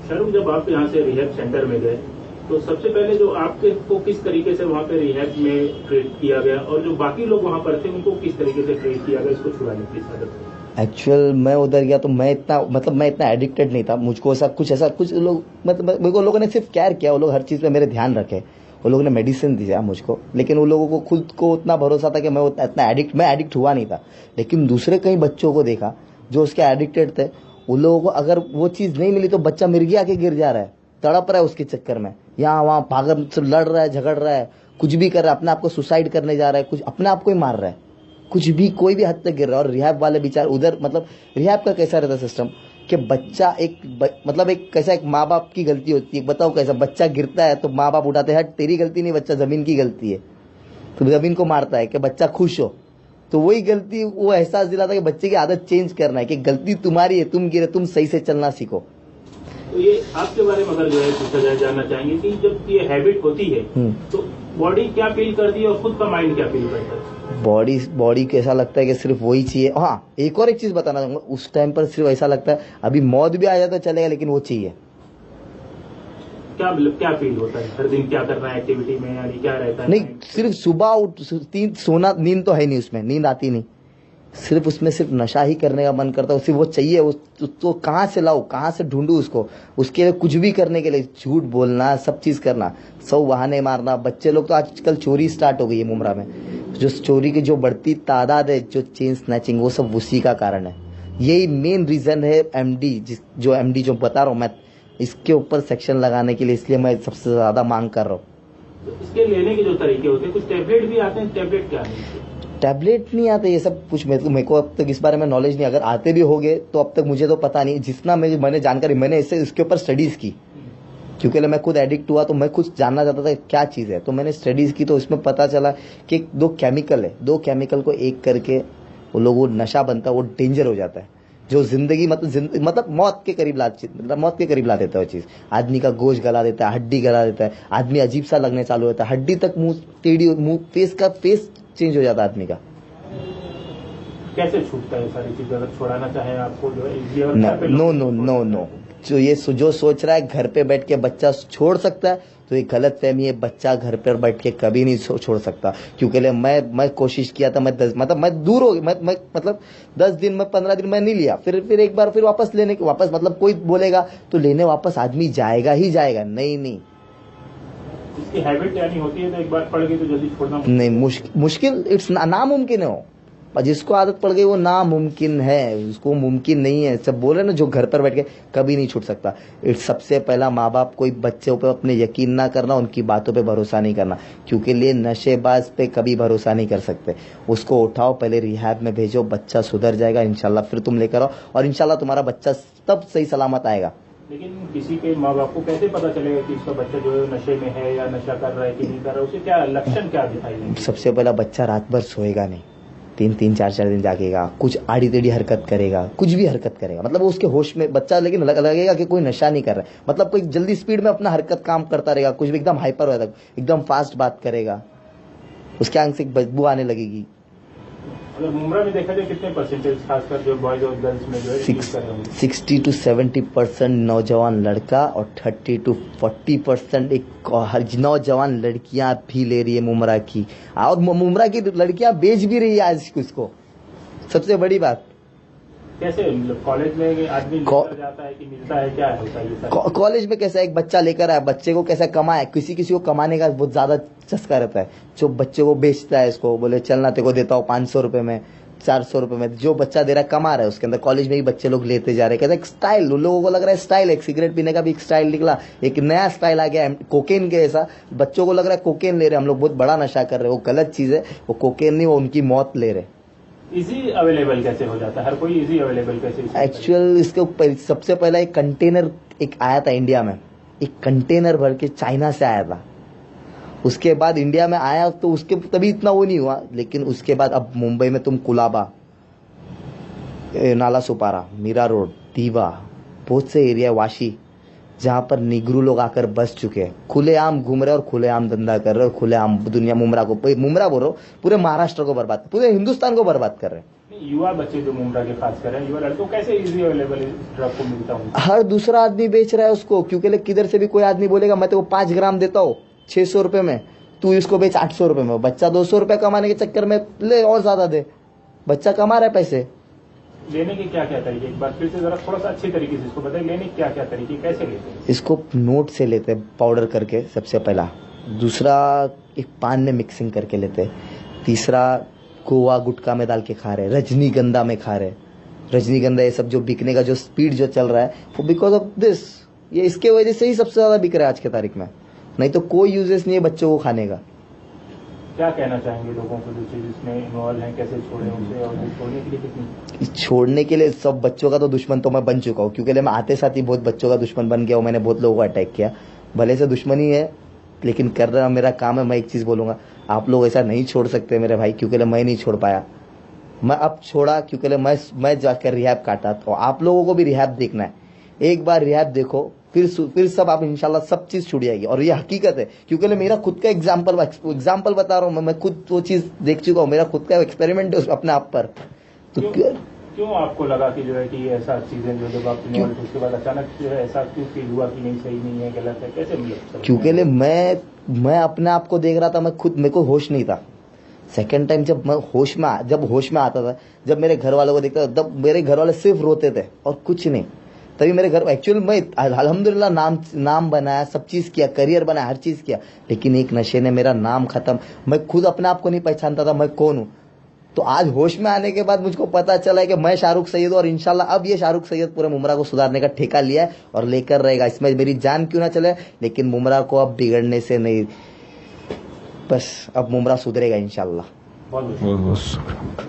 शाहरुख, जब आप यहाँ से रिहैब सेंटर में गए तो सबसे पहले जो आपके को किस तरीके से वहाँ पे रिहैब में ट्रीट किया गया और जो बाकी लोग वहाँ पर थे उनको किस तरीके से ट्रीट किया गया, इसको छुड़ाने की आदत? एक्चुअल मैं उधर गया तो मैं इतना एडिक्टेड नहीं था। मुझको ऐसा कुछ लोग मेरे को लोगों ने सिर्फ केयर किया, वो लोग हर चीज़ पे मेरे ध्यान रखे, वो लोगों ने मेडिसिन दिया मुझको, लेकिन उन लोगों को खुद को उतना भरोसा था कि मैं एडिक्ट हुआ नहीं था। लेकिन दूसरे कई बच्चों को देखा जो उसके एडिक्टेड थे, उन लोगों को अगर वो चीज़ नहीं मिली तो बच्चा मिर्गी आके गिर जा रहा है, तड़प रहा है उसके चक्कर में, यहाँ वहाँ पागल से लड़ रहा है, झगड़ रहा है, कुछ भी कर रहा है, अपने आप को सुसाइड करने जा रहा है, कुछ अपने आप को ही मार रहा है, कुछ भी कोई भी हद तक गिर रहा है। और रिहैब वाले बेचारे उधर, मतलब रिहैब का कैसा रहता है सिस्टम कि बच्चा एक कैसा, एक माँ बाप की गलती होती है। बताओ कैसा बच्चा गिरता है तो माँ बाप उठाते हैं, तेरी गलती नहीं बच्चा, जमीन की गलती है, तो जमीन को मारता है कि बच्चा खुश हो। तो वही गलती, वो एहसास दिलाता है कि बच्चे की आदत चेंज करना है, कि गलती तुम्हारी है, तुम गिरे, तुम सही से चलना सीखो। तो ये आपके बारे में अगर जो है पूछा जाए, जानना चाहेंगे कि जब ये हैबिट होती है तो बॉडी क्या फील करती है और खुद का माइंड क्या फील करता है? बॉडी को ऐसा लगता है कि सिर्फ वही चाहिए। हाँ, एक और चीज बताना चाहूंगा, उस टाइम पर सिर्फ ऐसा लगता है अभी मौत भी आ जाए तो चलेगा, लेकिन वो चाहिए। क्या मतलब क्या फील होता है हर दिन, क्या करना है एक्टिविटी में, यानी क्या रहता है? नहीं, सिर्फ सुबह उठ सोना, नींद तो है नहीं उसमें, नींद आती नहीं, सिर्फ उसमें सिर्फ नशा ही करने का मन करता है, सिर्फ वो चाहिए। तो कहाँ से लाऊं, कहाँ से ढूंढूं उसको, उसके लिए कुछ भी करने के लिए, झूठ बोलना, सब चीज करना, सब बहाने मारना। बच्चे लोग तो आजकल चोरी स्टार्ट हो गई है मुमरा में, जो चोरी की जो बढ़ती तादाद है, जो चेन स्नैचिंग, वो सब उसी का कारण है। यही मेन रीजन है एमडी जो बता रहा हूँ मैं, इसके ऊपर सेक्शन लगाने के लिए, इसलिए मैं सबसे ज्यादा मांग कर रहा हूँ। तो इसके लेने के जो तरीके होते हैं, कुछ टैबलेट भी आते हैं, टैबलेट क्या है? टैबलेट नहीं आते, ये सब कुछ मेरे को अब तक इस बारे में नॉलेज नहीं। अगर आते भी होंगे तो अब तक मुझे तो पता नहीं। जितना मैंने जानकारी, मैंने इसके ऊपर स्टडीज की, क्योंकि मैं खुद एडिक्ट हुआ तो मैं कुछ जानना चाहता था क्या चीज़ है, तो मैंने स्टडीज की, तो इसमें पता चला कि दो केमिकल है, दो केमिकल को एक करके वो लोग, वो नशा बनता है, वो डेंजर हो जाता है, जो जिंदगी मतलब मौत के करीब ला देता है वो चीज़। आदमी का गोश्त गला देता है, हड्डी गला देता है, आदमी अजीब सा लगने चालू होता है, हड्डी तक, मुंह टेढ़ी, मुंह फेस चेंज हो जाता है आदमी का। कैसे छूटता है सारी चीजें? अगर छोड़ाना चाहे आपको जो है, नो, जो सोच रहा है घर पे बैठ के बच्चा छोड़ सकता है, तो ये गलत फहमी है। बच्चा घर पर बैठ के कभी नहीं छोड़ सकता, क्योंकि मैं कोशिश किया था, मैं दूर हो गया, मतलब 10 दिन में 15 दिन में नहीं लिया, फिर एक बार फिर वापस लेने के, वापस मतलब कोई बोलेगा तो लेने वापस आदमी जाएगा ही जाएगा। नहीं, इसकी हैबिट यानी होती है, तो एक बार पड़ गई तो जल्दी छोड़ना नहीं, मुश्किल, इट्स नामुमकिन है वो। और जिसको आदत पड़ गई वो नामुमकिन है, उसको मुमकिन नहीं है। सब बोल रहे ना, जो घर पर बैठ के कभी नहीं छूट सकता। सबसे पहला माँ बाप कोई बच्चों पे अपने यकीन ना करना, उनकी बातों पे भरोसा नहीं करना, क्योंकि लिए नशेबाज पे कभी भरोसा नहीं कर सकते। उसको उठाओ, पहले रिहैब में भेजो, बच्चा सुधर जाएगा इंशाल्लाह, फिर तुम लेकर आओ और इंशाल्लाह तुम्हारा बच्चा तब सही सलामत आएगा। लेकिन किसी के माँ बाप को कैसे पता चलेगा कि इसका बच्चा जो है नशे में है या नशा कर रहा है कि नहीं कर रहा है? उसे क्या लक्षण क्या दिखाई देंगे? सबसे पहला, बच्चा रात भर सोएगा नहीं, 3-3, 4-4 दिन जागेगा, कुछ आड़ी टेढ़ी हरकत करेगा, कुछ भी हरकत करेगा, मतलब वो उसके होश में बच्चा, लेकिन लगेगा कि कोई नशा नहीं कर रहा है, मतलब कोई जल्दी स्पीड में अपना हरकत काम करता रहेगा, कुछ भी एकदम हाइपर हो जाएगा, एकदम फास्ट बात करेगा, उसके आंख से बदबू आने लगेगी। अगर मुमरा में देखा जाए, कितने परसेंटेज खासकर जो बॉयज और गर्ल्स में जो है 60 to 70% नौजवान लड़का और 30 to 40% एक नौजवान लड़कियां भी ले रही है मुमरा की, और मुमरा की लड़कियां बेच भी रही है आज उसको। सबसे बड़ी बात, कैसे कॉलेज में आदमी जाता है कि मिलता है, क्या होता है? कॉलेज में कैसा एक बच्चा लेकर आया, बच्चे को कैसा कमाए, किसी को कमाने का बहुत ज्यादा चस्का रहता है, जो बच्चे को बेचता है, इसको बोले चलना तेरे को देता हूँ 500 रुपए में, 400 रुपए में, जो बच्चा दे रहा है कमा रहा है उसके अंदर। कॉलेज में ही बच्चे लोग लेते जा रहे हैं, कहते एक स्टाइल, उन लोगों को लग रहा है स्टाइल, एक सिगरेट पीने का भी एक स्टाइल निकला, एक नया स्टाइल आ गया कोकेन के ऐसा, बच्चों को लग रहा है कोकेन ले रहे हम लोग, बहुत बड़ा नशा कर रहे हैं। वो गलत चीज है, वो कोकेन नहीं, वो उनकी मौत ले रहे। इजी अवेलेबल कैसे हो जाता है? हर कोई इजी अवेलेबल कैसे? एक्चुअल इसके ऊपर सबसे पहला एक कंटेनर एक आया था इंडिया में, एक कंटेनर भर के चाइना से आया था। उसके बाद इंडिया में आया तो उसके तभी इतना वो नहीं हुआ, लेकिन उसके बाद अब मुंबई में तुम कुलाबा, नाला सुपारा, मीरा रोड, दीवा, बहुत से एरिया, वाशी, जहां पर निगरू लोग आकर बस चुके हैं, खुलेआम घूम रहे और खुलेआम धंधा कर रहे और खुलेआम दुनिया मुमरा बोल रहे हो, पूरे महाराष्ट्र को बर्बाद, पूरे हिंदुस्तान को बर्बाद कर रहे हैं। युवा बच्चे जो मुमरा के खास कर युवा लड़कों कैसे इजी अवेलेबल ड्रग को मिलता हूँ? हर दूसरा आदमी बेच रहा है उसको, क्योंकि किधर से भी कोई आदमी बोलेगा मैं तेरे को 5 ग्राम देता हूँ 600 रुपए में, तू इसको बेच 800 रुपए में। बच्चा 200 रुपए कमाने के चक्कर में ले और ज्यादा दे, बच्चा कमा रहा है पैसे। लेने के क्या क्या तरीके, एक बार फिर से जरा थोड़ा सा अच्छी तरीके से इसको बताइए, लेने के क्या क्या तरीके, कैसे लेते हैं? इसको नोट से लेते हैं पाउडर करके सबसे पहला, दूसरा एक पान में मिक्सिंग करके लेते हैं, तीसरा गोवा गुटखा में डाल के खा रहे, रजनीगंधा में खा रहे। रजनीगंधा ये सब जो बिकने का जो स्पीड जो चल रहा है वो बिकॉज ऑफ दिस, ये इसके वजह से ही सबसे ज्यादा बिक रहा है आज के तारीख में, नहीं तो कोई यूजेस नहीं है बच्चों को खाने का। क्या कहना चाहेंगे लोगों को जो चीज इसमें इन्वॉल्व है, कैसे छोड़े उनसे, और छोड़ने के लिए कितनी? छोड़ने के लिए सब बच्चों का तो दुश्मन तो मैं बन चुका हूँ, क्योंकि मैं आते साथ ही बहुत बच्चों का दुश्मन बन गया हूँ। मैंने बहुत लोगों को अटैक किया, भले से दुश्मनी है लेकिन कर रहा मेरा काम है। मैं एक चीज बोलूंगा, आप लोग ऐसा नहीं छोड़ सकते मेरे भाई, क्योंकि मैं नहीं छोड़ पाया। मैं अब छोड़ा क्योंकि मैं जाकर रिहैब काटा, तो आप लोगों को भी रिहैब देखना है। एक बार रिहैब देखो फिर सब आप इंशाल्लाह सब चीज छूट जाएगी। और ये हकीकत है, क्योंकि मेरा खुद का एग्जाम्पल बता रहा हूँ मैं खुद वो चीज देख चुका हूँ, मेरा खुद का एक्सपेरिमेंट है अपने आप पर। तो क्यों आपको लगा कि जो है कि ऐसा चीजें जो जब आप इन्वॉल्व उसके बाद अचानक जो है ऐसा क्यों फील हुआ कि नहीं सही नहीं है, गलत है, कैसे मिला? क्योंकि मैं अपने आप को देख रहा था, मेरे को होश नहीं था। सेकंड टाइम जब होश में आता था, जब मेरे घर वालों को देखता था, तब मेरे घर वाले सिर्फ रोते थे और कुछ नहीं। तभी मेरे घर एक्चुअली मैं अल्हम्दुलिल्लाह नाम बनाया, सब चीज किया, करियर बनाया, हर चीज किया, लेकिन एक नशे ने मेरा नाम खत्म। मैं खुद अपने आप को नहीं पहचानता था मैं कौन हूँ। तो आज होश में आने के बाद मुझको पता चला है कि मैं शाहरुख सैयद हूँ, और इंशाल्लाह अब ये शाहरुख सैयद पूरे मुमरा को सुधारने का ठेका लिया है और लेकर रहेगा। इसमें मेरी जान क्यों ना चले, लेकिन मुमरा को अब बिगड़ने से नहीं, बस अब मुमरा सुधरेगा इंशाल्लाह। बहुत